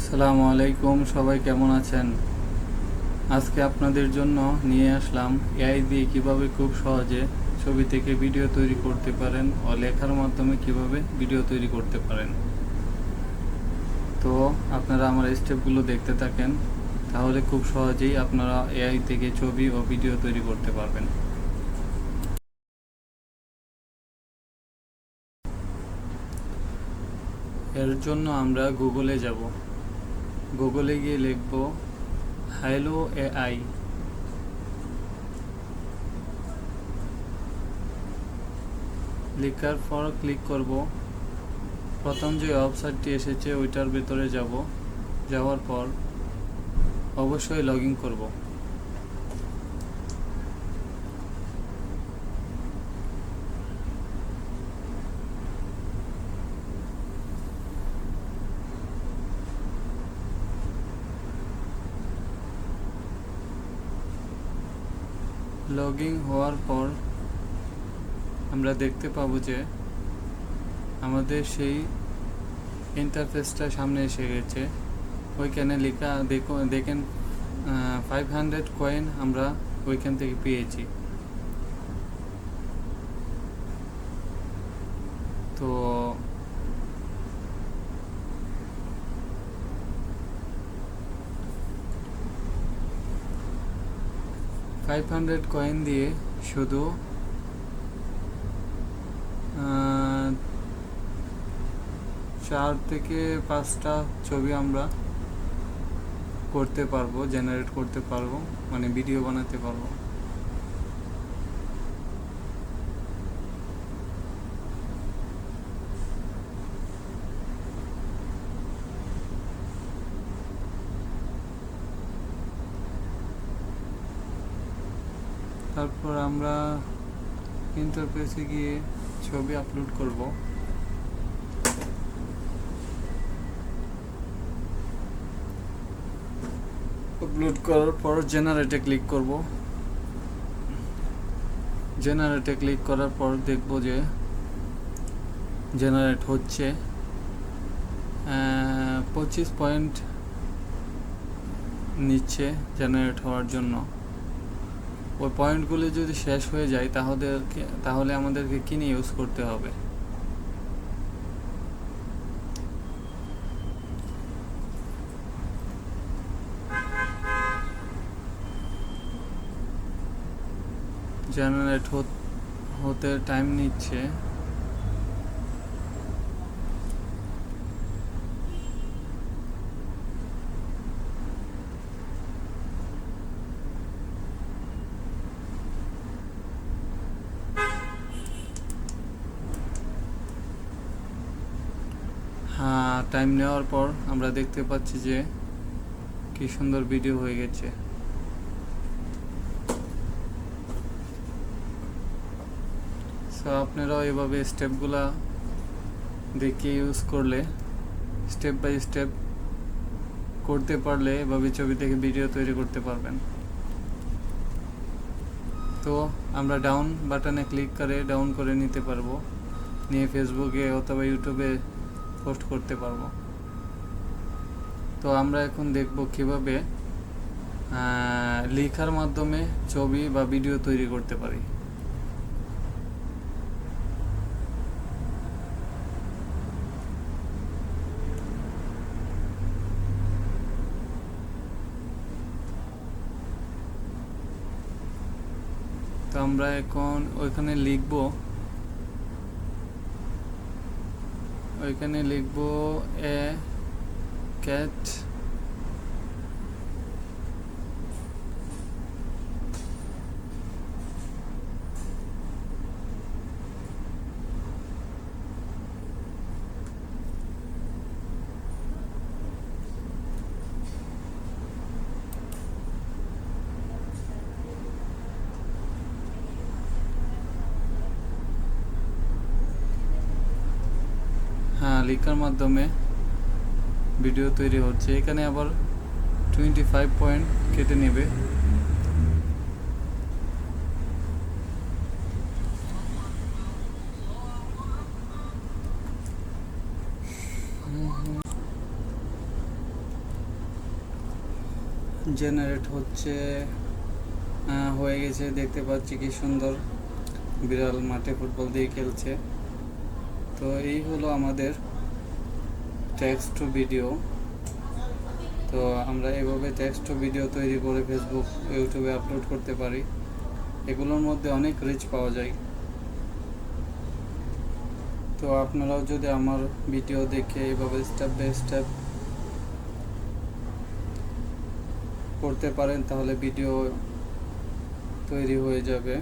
আসসালামু আলাইকুম, সবাই কেমন আছেন? আজকে আপনাদের জন্য নিয়ে আসলাম এআই দিয়ে কিভাবে খুব সহজে ছবি থেকে ভিডিও তৈরি করতে পারেন ও লেখার মাধ্যমে কিভাবে ভিডিও তৈরি করতে পারেন। তো আপনারা আমার স্টেপগুলো দেখতে থাকেন, তাহলে খুব সহজেই আপনারা এআই থেকে ছবি ও ভিডিও তৈরি করতে পারবেন। এর জন্য আমরা গুগলে যাব। গুগলে গিয়ে লিখব হ্যালো এআই। লেখার পর ক্লিক করব। প্রথম যে ওয়েবসাইটটি এসেছে ওইটার ভেতরে যাব। যাওয়ার পর অবশ্যই লগ ইন করব। লগ ইন হওয়ার পর আমরা দেখতে পাবো যে আমাদের সেই ইন্টারফেসটা সামনে এসে গেছে। ওইখানে লেখা দেখেন 500 কয়েন আমরা ওইখান থেকে পেয়েছি। তো 500 কয়েন দিয়ে শুধু 4 থেকে 5টা ছবি আমরা করতে পারবো, জেনারেট করতে পারবো, মানে ভিডিও বানাতে পারবো। তারপর আমরা ইন্টারফেসে গিয়ে ছবি আপলোড করব। আপলোড করার পর জেনারেটে ক্লিক করব। জেনারেটে ক্লিক করার পর দেখব যে জেনারেট হচ্ছে। 25 পয়েন্ট নিচ্ছে জেনারেট হওয়ার জন্য। ওই পয়েন্টগুলি যদি শেষ হয়ে যায় তাহলে আমাদেরকে কিনে ইউজ করতে হবে। জেনারেট হতে টাইম নিচ্ছে। হ্যাঁ, টাইম নেওয়ার পর আমরা দেখতে পাচ্ছি যে কি সুন্দর ভিডিও হয়ে গেছে। সো আপনারাও এভাবে স্টেপগুলা দেখে ইউজ করলে, স্টেপ বাই স্টেপ করতে পারলে এভাবে ছবি থেকে ভিডিও তৈরি করতে পারবেন। তো আমরা ডাউন বাটনে ক্লিক করে ডাউন করে নিতে পারবো, নিয়ে ফেসবুকে অথবা ইউটিউবে পোস্ট করতে পারবো। তো আমরা এখন দেখব কিভাবে লেখার মাধ্যমে ছবি বা ভিডিও তৈরি করতে পারি। তো আমরা এখন ওইখানে লিখব এ ক্যাট লেখার মাধ্যমে ভিডিও তৈরি হচ্ছে। এখানে আবার 25 পয়েন্ট কেটে নেবে। জেনারেট হচ্ছে, হয়ে গেছে, দেখতে পাচ্ছি কি সুন্দর বিড়াল মাঠে ফুটবল দিয়ে খেলছে। তো এই হলো আমাদের টেক্সট টু ভিডিও। তো আমরা এভাবে টেক্সট টু ভিডিও তৈরি করে ফেসবুক, ইউটিউবে আপলোড করতে পারি। এগুলোর মধ্যে অনেক রিচ পাওয়া যায়। তো আপনারাও যদি আমার ভিডিও দেখে এইভাবে স্টেপ বাই স্টেপ করতে পারেন তাহলে ভিডিও তৈরি হয়ে যাবে।